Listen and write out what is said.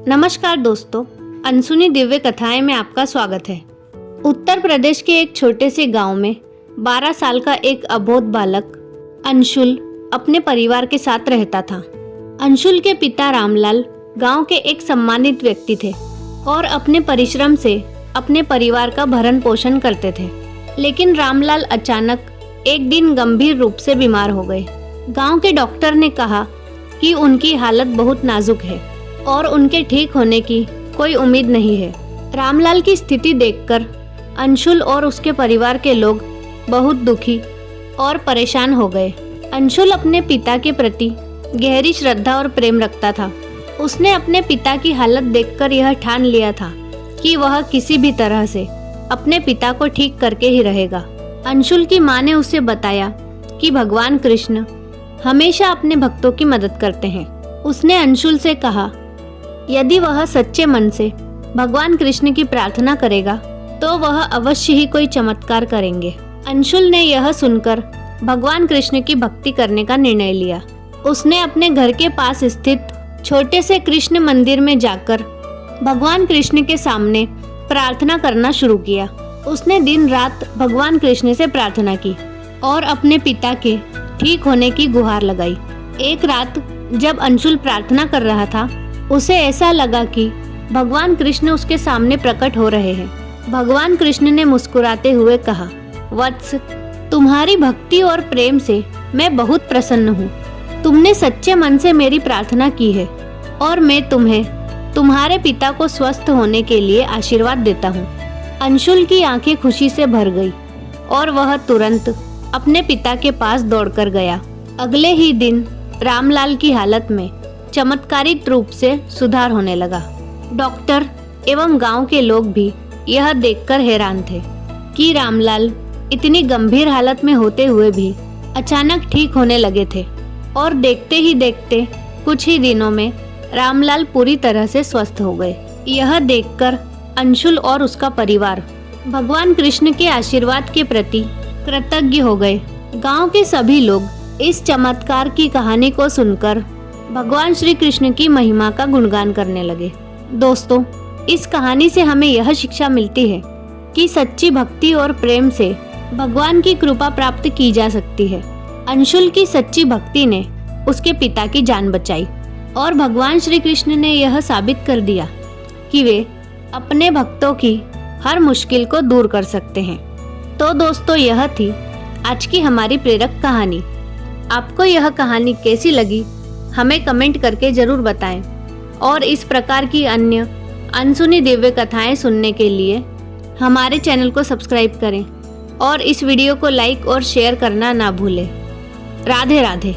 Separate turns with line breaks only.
नमस्कार दोस्तों, अनसुनी दिव्य कथाएं में आपका स्वागत है। उत्तर प्रदेश के एक छोटे से गांव में 12 साल का एक अबोध बालक अंशुल अपने परिवार के साथ रहता था। अंशुल के पिता रामलाल गांव के एक सम्मानित व्यक्ति थे और अपने परिश्रम से अपने परिवार का भरण पोषण करते थे। लेकिन रामलाल अचानक एक दिन गंभीर रूप से बीमार हो गए। गांव के डॉक्टर ने कहा कि उनकी हालत बहुत नाजुक है और उनके ठीक होने की कोई उम्मीद नहीं है। रामलाल की स्थिति देखकर अंशुल और उसके परिवार के लोग बहुत दुखी और परेशान हो गए। अंशुल अपने पिता के प्रति गहरी श्रद्धा और प्रेम रखता था। उसने अपने पिता की हालत देखकर यह ठान लिया था कि वह किसी भी तरह से अपने पिता को ठीक करके ही रहेगा। अंशुल की मां ने उसे बताया कि भगवान कृष्ण हमेशा अपने भक्तों की मदद करते हैं। उसने अंशुल से कहा, यदि वह सच्चे मन से भगवान कृष्ण की प्रार्थना करेगा तो वह अवश्य ही कोई चमत्कार करेंगे। अंशुल ने यह सुनकर भगवान कृष्ण की भक्ति करने का निर्णय लिया। उसने अपने घर के पास स्थित छोटे से कृष्ण मंदिर में जाकर भगवान कृष्ण के सामने प्रार्थना करना शुरू किया। उसने दिन रात भगवान कृष्ण से प्रार्थना की और अपने पिता के ठीक होने की गुहार लगाई। एक रात जब अंशुल प्रार्थना कर रहा था, उसे ऐसा लगा कि भगवान कृष्ण उसके सामने प्रकट हो रहे हैं। भगवान कृष्ण ने मुस्कुराते हुए कहा, वत्स, तुम्हारी भक्ति और प्रेम से मैं बहुत प्रसन्न हूँ। तुमने सच्चे मन से मेरी प्रार्थना की है और मैं तुम्हें तुम्हारे पिता को स्वस्थ होने के लिए आशीर्वाद देता हूँ। अंशुल की आंखें खुशी से भर गई और वह तुरंत अपने पिता के पास दौड़कर गया। अगले ही दिन रामलाल की हालत में चमत्कारिक रूप से सुधार होने लगा। डॉक्टर एवं गांव के लोग भी यह देखकर हैरान थे कि रामलाल इतनी गंभीर हालत में होते हुए भी अचानक ठीक होने लगे थे और देखते ही देखते कुछ ही दिनों में रामलाल पूरी तरह से स्वस्थ हो गए। यह देखकर अंशुल और उसका परिवार भगवान कृष्ण के आशीर्वाद के प्रति कृतज्ञ हो गए। गांव के सभी लोग इस चमत्कार की कहानी को सुनकर भगवान श्री कृष्ण की महिमा का गुणगान करने लगे। दोस्तों, इस कहानी से हमें यह शिक्षा मिलती है कि सच्ची भक्ति और प्रेम से भगवान की कृपा प्राप्त की जा सकती है। अंशुल की सच्ची भक्ति ने उसके पिता की जान बचाई और भगवान श्री कृष्ण ने यह साबित कर दिया कि वे अपने भक्तों की हर मुश्किल को दूर कर सकते हैं। तो दोस्तों, यह थी आज की हमारी प्रेरक कहानी। आपको यह कहानी कैसी लगी हमें कमेंट करके जरूर बताएं और इस प्रकार की अन्य अनसुनी दिव्य कथाएं सुनने के लिए हमारे चैनल को सब्सक्राइब करें और इस वीडियो को लाइक और शेयर करना ना भूलें। राधे राधे।